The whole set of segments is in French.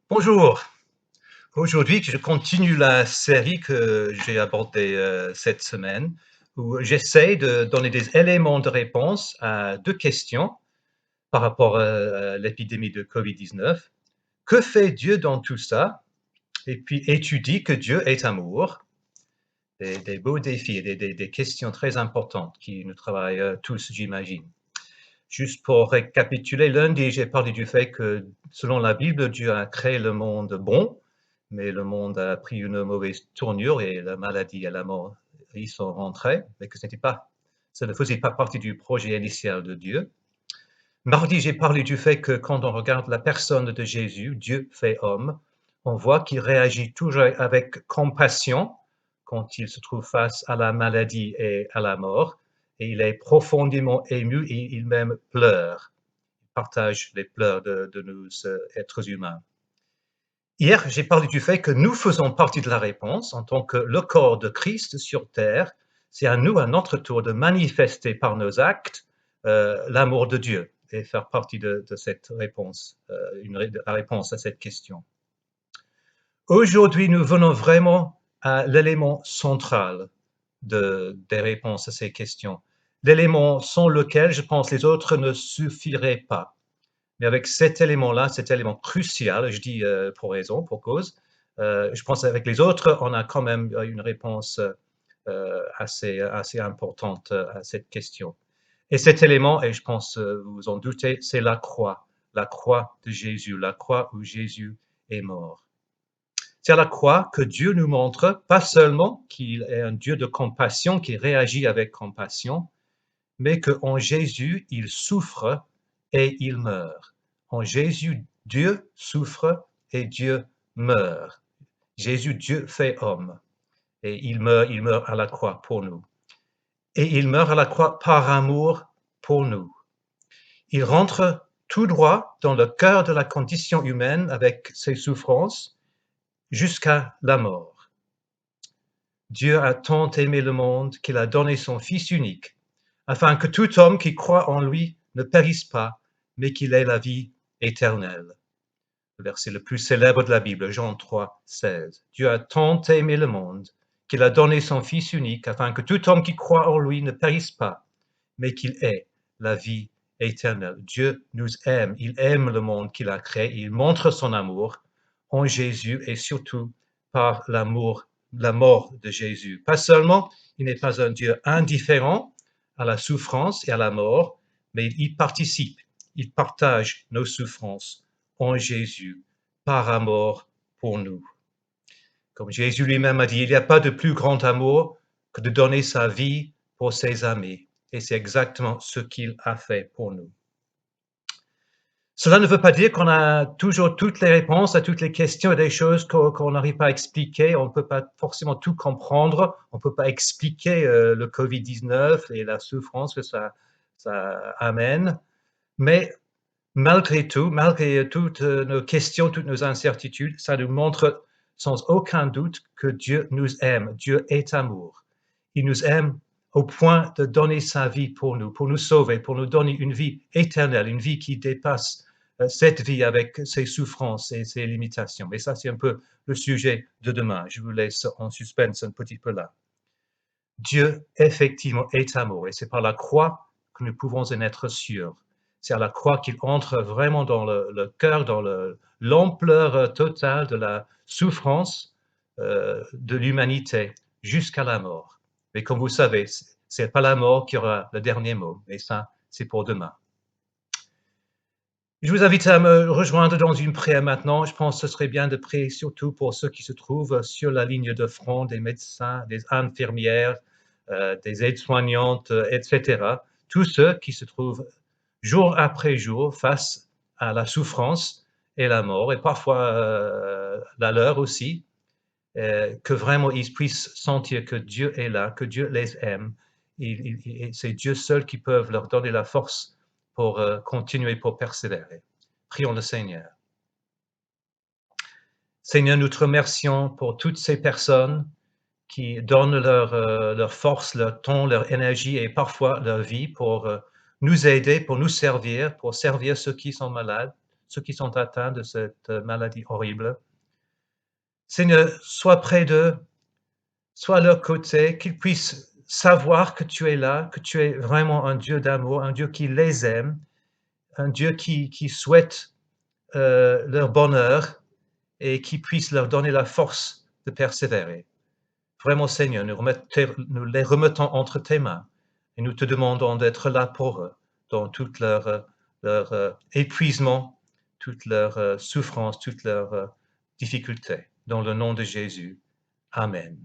Bonjour. Aujourd'hui, je continue la série que j'ai abordée cette semaine, où j'essaie de donner des éléments de réponse à deux questions par rapport à l'épidémie de Covid-19. Que fait Dieu dans tout ça? Et puis, étudie que Dieu est amour. Des beaux défis, des questions très importantes qui nous travaillent tous, j'imagine. Juste pour récapituler, lundi, j'ai parlé du fait que, selon la Bible, Dieu a créé le monde bon, mais le monde a pris une mauvaise tournure et la maladie et la mort y sont rentrés, mais que ça ne faisait pas partie du projet initial de Dieu. Mardi, j'ai parlé du fait que quand on regarde la personne de Jésus, Dieu fait homme, on voit qu'il réagit toujours avec compassion quand il se trouve face à la maladie et à la mort, et il est profondément ému et il même pleure. Il partage les pleurs de nous, êtres humains. Hier, j'ai parlé du fait que nous faisons partie de la réponse en tant que le corps de Christ sur terre. C'est à nous, à notre tour, de manifester par nos actes l'amour de Dieu et faire partie de cette réponse, la réponse à cette question. Aujourd'hui, nous venons vraiment à l'élément central des réponses à ces questions. L'élément sans lequel, je pense, les autres ne suffiraient pas. Mais avec cet élément-là, cet élément crucial, je dis pour raison, pour cause, je pense qu'avec les autres, on a quand même une réponse assez importante à cette question. Et cet élément, et je pense vous vous en doutez, c'est la croix de Jésus, la croix où Jésus est mort. C'est à la croix que Dieu nous montre pas seulement qu'il est un Dieu de compassion, qui réagit avec compassion, mais qu'en Jésus, il souffre et il meurt. En Jésus, Dieu souffre et Dieu meurt. Jésus, Dieu fait homme et il meurt à la croix pour nous. Et il meurt à la croix par amour pour nous. Il rentre tout droit dans le cœur de la condition humaine avec ses souffrances jusqu'à la mort. Dieu a tant aimé le monde qu'il a donné son Fils unique, afin que tout homme qui croit en lui ne périsse pas, mais qu'il ait la vie éternelle. Le verset le plus célèbre de la Bible, Jean 3, 16. Dieu a tant aimé le monde qu'il a donné son Fils unique, afin que tout homme qui croit en lui ne périsse pas, mais qu'il ait la vie éternelle. Dieu nous aime, il aime le monde qu'il a créé, il montre son amour en Jésus et surtout par l'amour, la mort de Jésus. Pas seulement, il n'est pas un Dieu indifférent à la souffrance et à la mort, mais il participe, il partage nos souffrances en Jésus par amour pour nous. Comme Jésus lui-même a dit, il n'y a pas de plus grand amour que de donner sa vie pour ses amis. Et c'est exactement ce qu'il a fait pour nous. Cela ne veut pas dire qu'on a toujours toutes les réponses à toutes les questions et des choses qu'on n'arrive pas à expliquer. On ne peut pas forcément tout comprendre. On ne peut pas expliquer le Covid-19 et la souffrance que ça amène. Mais malgré tout, malgré toutes nos questions, toutes nos incertitudes, ça nous montre sans aucun doute que Dieu nous aime. Dieu est amour. Il nous aime au point de donner sa vie pour nous sauver, pour nous donner une vie éternelle, une vie qui dépasse cette vie avec ses souffrances et ses limitations. Mais ça, c'est un peu le sujet de demain. Je vous laisse en suspense un petit peu là. Dieu, effectivement, est amour et c'est par la croix que nous pouvons en être sûrs. C'est à la croix qu'il entre vraiment dans le cœur, dans l'ampleur totale de la souffrance de l'humanité jusqu'à la mort. Mais comme vous savez, c'est pas la mort qui aura le dernier mot, mais ça, c'est pour demain. Je vous invite à me rejoindre dans une prière maintenant. Je pense que ce serait bien de prier surtout pour ceux qui se trouvent sur la ligne de front, des médecins, des infirmières, des aides-soignantes, etc. Tous ceux qui se trouvent jour après jour face à la souffrance et la mort, et parfois la leur aussi, que vraiment ils puissent sentir que Dieu est là, que Dieu les aime. C'est Dieu seul qui peut leur donner la force pour continuer, pour persévérer. Prions le Seigneur. Seigneur, nous te remercions pour toutes ces personnes qui donnent leur force, leur temps, leur énergie et parfois leur vie pour nous aider, pour nous servir, pour servir ceux qui sont malades, ceux qui sont atteints de cette maladie horrible. Seigneur, sois près d'eux, sois à leur côté, qu'ils puissent savoir que tu es là, que tu es vraiment un Dieu d'amour, un Dieu qui les aime, un Dieu qui souhaite leur bonheur et qui puisse leur donner la force de persévérer. Vraiment, Seigneur, nous les remettons entre tes mains et nous te demandons d'être là pour eux dans tout leur épuisement, toute leur souffrance, toutes leurs difficultés. Dans le nom de Jésus. Amen.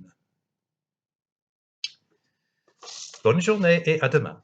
Bonne journée et à demain.